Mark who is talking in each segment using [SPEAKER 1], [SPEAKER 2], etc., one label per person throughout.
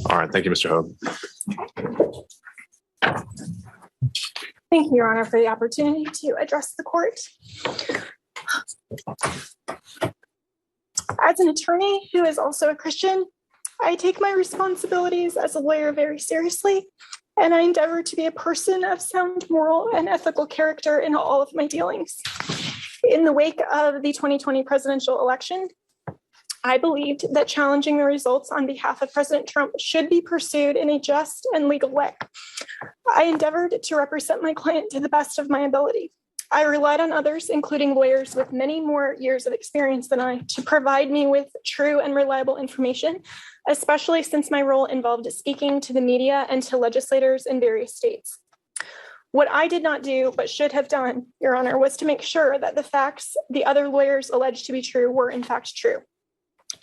[SPEAKER 1] All right. Thank you, Mr. Hogue.
[SPEAKER 2] Thank you, Your Honor, for the opportunity to address the court. As an attorney who is also a Christian, I take my responsibilities as a lawyer very seriously, and I endeavor to be a person of sound moral and ethical character in all of my dealings. In the wake of the 2020 presidential election, I believed that challenging the results on behalf of President Trump should be pursued in a just and legal way. I endeavored to represent my client to the best of my ability. I relied on others, including lawyers with many more years of experience than I, to provide me with true and reliable information, especially since my role involved speaking to the media and to legislators in various states. What I did not do, but should have done, Your Honor, was to make sure that the facts the other lawyers alleged to be true were in fact true.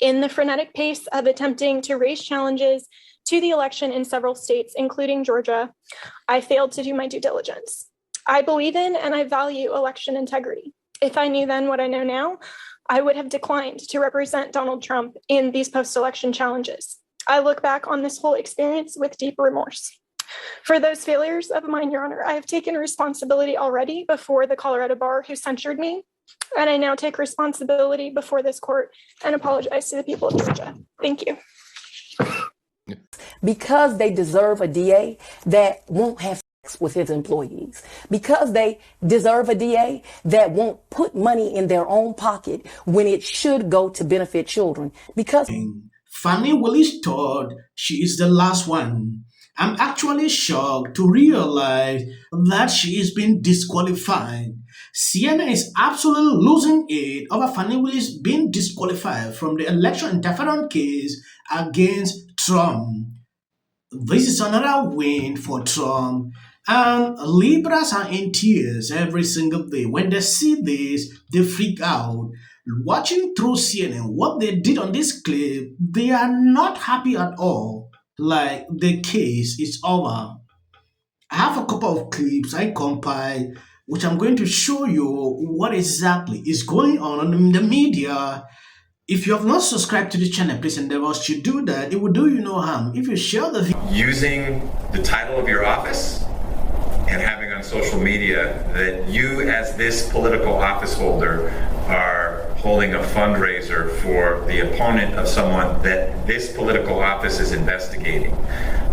[SPEAKER 2] In the frenetic pace of attempting to raise challenges to the election in several states, including Georgia, I failed to do my due diligence. I believe in and I value election integrity. If I knew then what I know now, I would have declined to represent Donald Trump in these post-election challenges. I look back on this whole experience with deep remorse. For those failures of mine, Your Honor, I have taken responsibility already before the Colorado bar who censured me, and I now take responsibility before this court and apologize to the people of Georgia. Thank you.
[SPEAKER 3] Because they deserve a DA that won't have sex with his employees. Because they deserve a DA that won't put money in their own pocket when it should go to benefit children. Because
[SPEAKER 4] Fani Willis thought she is the last one. I'm actually shocked to realize that she is being disqualified. CNN is absolutely losing it over Fani Willis being disqualified from the election interference case against Trump. This is another win for Trump, and liberals are in tears every single day. When they see this, they freak out. Watching through CNN, what they did on this clip, they are not happy at all. Like the case is over. I have a couple of clips I compiled, which I'm going to show you what exactly is going on in the media. If you have not subscribed to the channel, please endeavor to do that. It will do you no harm if you share the video.
[SPEAKER 5] Using the title of your office and having on social media that you as this political office holder are holding a fundraiser for the opponent of someone that this political office is investigating.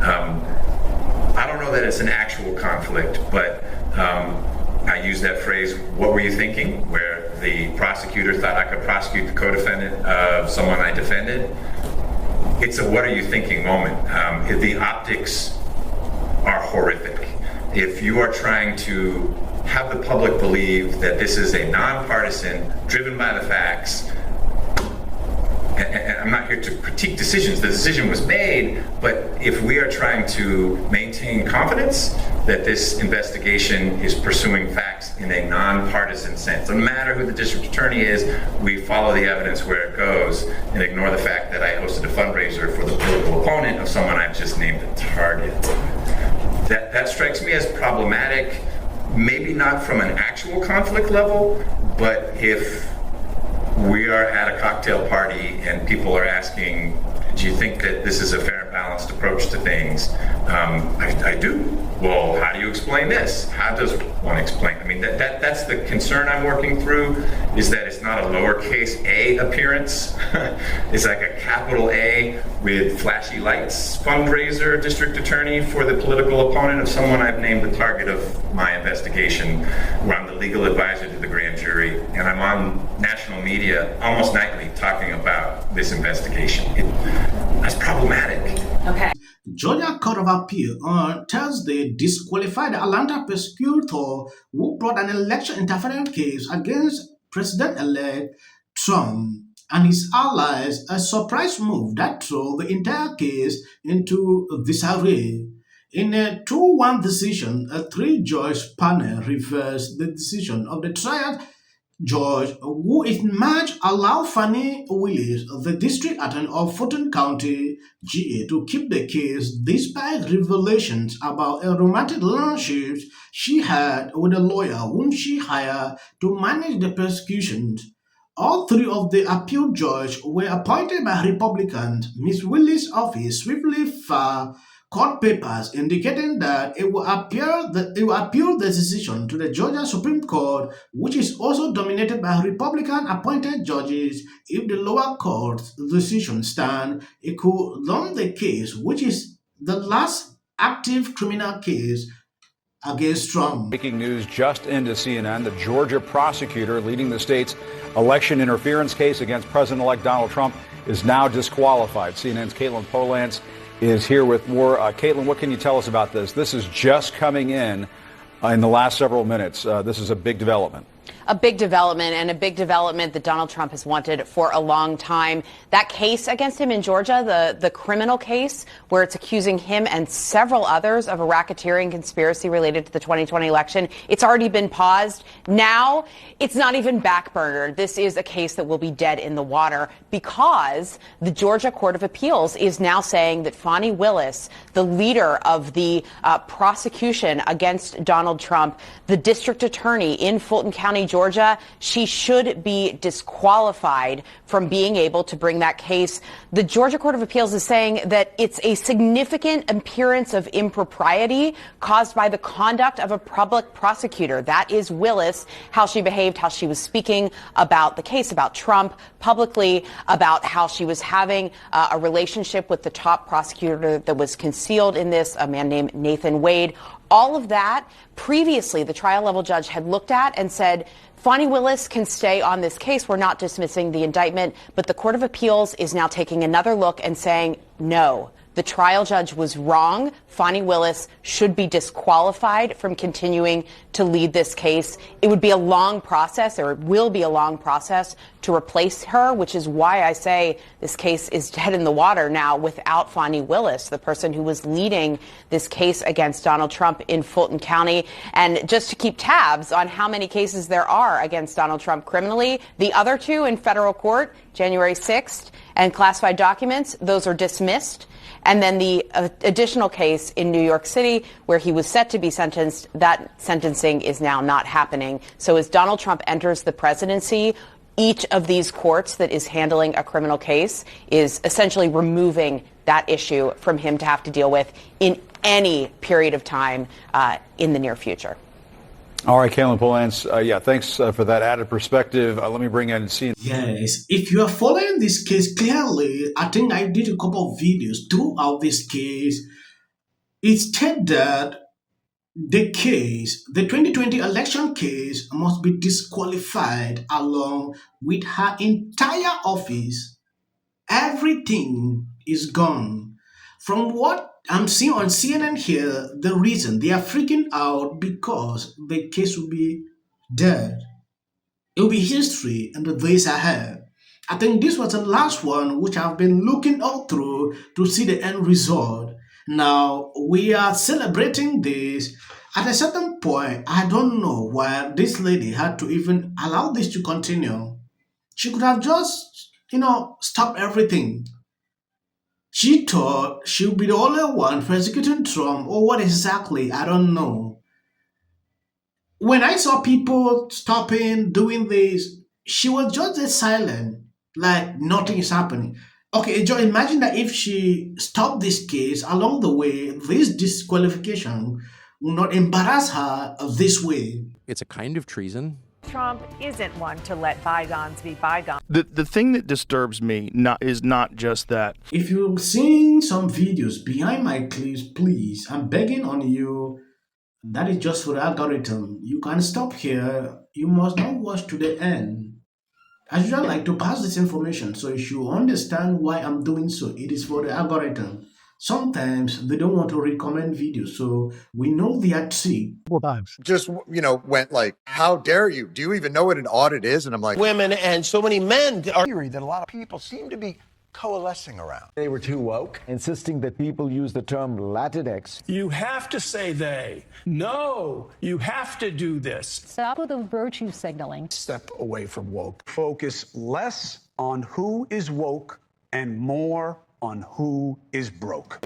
[SPEAKER 5] I don't know that it's an actual conflict, but I use that phrase, what were you thinking, where the prosecutor thought I could prosecute the co-defendant of someone I defended. It's a what are you thinking moment. The optics are horrific. If you are trying to have the public believe that this is a nonpartisan, driven by the facts, and I'm not here to critique decisions, the decision was made, but if we are trying to maintain confidence that this investigation is pursuing facts in a nonpartisan sense, no matter who the district attorney is, we follow the evidence where it goes and ignore the fact that I hosted a fundraiser for the political opponent of someone I've just named a target. That strikes me as problematic, maybe not from an actual conflict level, but if we are at a cocktail party and people are asking, do you think that this is a fair and balanced approach to things? I do. Well, how do you explain this? How does one explain? I mean, that's the concern I'm working through, is that it's not a lowercase a appearance. It's like a capital A with flashy lights, fundraiser, district attorney for the political opponent of someone I've named the target of my investigation, where I'm the legal advisor to the grand jury, and I'm on national media almost nightly talking about this investigation. That's problematic.
[SPEAKER 3] okay.
[SPEAKER 4] Georgia Court of Appeal on Thursday disqualified the Atlanta prosecutor who brought an election interference case against President-elect Trump and his allies, a surprise move that threw the entire case into disarray. In a 2-1 decision, a 3-judge panel reversed the decision of the trial judge who in March allowed Fani Willis, the district attorney of Fulton County, GA, to keep the case despite revelations about a romantic relationship she had with a lawyer whom she hired to manage the prosecution. All three of the appeal judges were appointed by Republicans. Ms. Willis' office swiftly filed court papers indicating that it will appeal the decision to the Georgia Supreme Court, which is also dominated by Republican-appointed judges. If the lower court's decision stands, it could lump the case, which is the last active criminal case against Trump.
[SPEAKER 1] Breaking news just into CNN. The Georgia prosecutor leading the state's election interference case against President-elect Donald Trump is now disqualified. CNN's Caitlin Polance is here with more. Caitlin, what can you tell us about this? This is just coming in the last several minutes. This is a big development.
[SPEAKER 6] A big development, and a big development that Donald Trump has wanted for a long time. That case against him in Georgia, the criminal case, where it's accusing him and several others of a racketeering conspiracy related to the 2020 election, it's already been paused. Now, it's not even backburnered. This is a case that will be dead in the water because the Georgia Court of Appeals is now saying that Fani Willis, the leader of the prosecution against Donald Trump, the district attorney in Fulton County, Georgia, she should be disqualified from being able to bring that case. The Georgia Court of Appeals is saying that it's a significant appearance of impropriety caused by the conduct of a public prosecutor. That is Willis, how she behaved, how she was speaking about the case, about Trump publicly, about how she was having a relationship with the top prosecutor that was concealed in this, a man named Nathan Wade. All of that, previously, the trial level judge had looked at and said, Fani Willis can stay on this case. We're not dismissing the indictment. But the Court of Appeals is now taking another look and saying, no, the trial judge was wrong. Fani Willis should be disqualified from continuing to lead this case. It would be a long process, or it will be a long process, to replace her, which is why I say this case is dead in the water now without Fani Willis, the person who was leading this case against Donald Trump in Fulton County. And just to keep tabs on how many cases there are against Donald Trump criminally, the other two in federal court, January 6th, and classified documents, those are dismissed. And then the additional case in New York City where he was set to be sentenced, that sentencing is now not happening. So as Donald Trump enters the presidency, each of these courts that is handling a criminal case is essentially removing that issue from him to have to deal with in any period of time in the near future.
[SPEAKER 1] All right, Caitlin Polance, thanks for that added perspective. Let me bring in CNN.
[SPEAKER 4] Yes, if you are following this case clearly, I think I did a couple of videos throughout this case. It stated that the 2020 election case, must be disqualified along with her entire office. Everything is gone. From what I'm seeing on CNN here, the reason they are freaking out because the case will be dead. It will be history in the days ahead. I think this was the last one which I've been looking all through to see the end result. Now we are celebrating this. At a certain point, I don't know why this lady had to even allow this to continue. She could have just, stopped everything. She thought she would be the only one persecuting Trump, or what exactly, I don't know. When I saw people stopping, doing this, she was just silent, like nothing is happening. Okay, Joe, imagine that if she stopped this case along the way, this disqualification will not embarrass her this way.
[SPEAKER 7] It's a kind of treason.
[SPEAKER 8] Trump isn't one to let bygones be bygones.
[SPEAKER 9] The thing that disturbs me is not just that.
[SPEAKER 4] If you're seeing some videos behind my clips, please, I'm begging on you, that is just for the algorithm. You can stop here. You must not watch to the end. I usually like to pass this information, so if you understand why I'm doing so, it is for the algorithm. Sometimes they don't want to recommend videos, so we know the trick.
[SPEAKER 10] Just, went like, how dare you? Do you even know what an audit is? And I'm like,
[SPEAKER 11] women and so many men are
[SPEAKER 10] theory that a lot of people seem to be coalescing around.
[SPEAKER 12] They were too woke, insisting that people use the term Latinx.
[SPEAKER 13] You have to say they. No, you have to do this.
[SPEAKER 14] Stop with the virtue signaling.
[SPEAKER 15] Step away from woke. Focus less on who is woke and more on who is broke.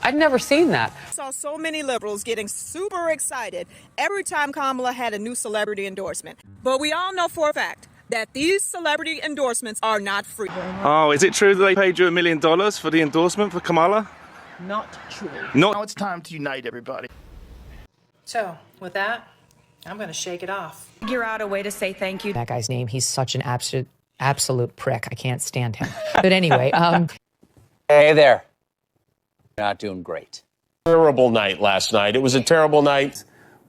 [SPEAKER 16] I'd never seen that.
[SPEAKER 17] I saw so many liberals getting super excited every time Kamala had a new celebrity endorsement. But we all know for a fact, that these celebrity endorsements are not free.
[SPEAKER 9] Oh, is it true that they paid you $1 million for the endorsement for Kamala?
[SPEAKER 7] Not true.
[SPEAKER 9] Now it's time to unite everybody.
[SPEAKER 7] So, with that, I'm going to shake it off.
[SPEAKER 17] Figure out a way to say thank you.
[SPEAKER 18] That guy's name, he's such an absolute prick. I can't stand him. But anyway,
[SPEAKER 19] Hey there. Not doing great.
[SPEAKER 11] Terrible night last night. It was a terrible night.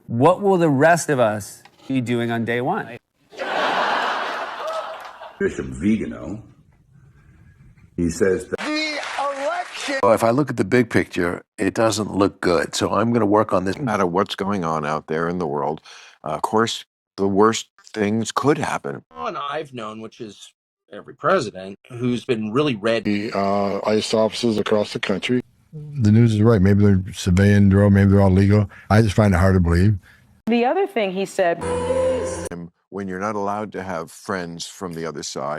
[SPEAKER 19] What will the rest of us be doing on day one?
[SPEAKER 20] Bishop Vigano, he says that
[SPEAKER 21] if I look at the big picture, it doesn't look good. So I'm going to work on this.
[SPEAKER 22] No matter what's going on out there in the world, of course, the worst things could happen.
[SPEAKER 11] One I've known, which is every president, who's been really red.
[SPEAKER 23] The ICE officers across the country. The news is right. Maybe they're civilian drone, maybe they're all legal. I just find it hard to believe.
[SPEAKER 7] The other thing he said,
[SPEAKER 22] when you're not allowed to have friends from the other side.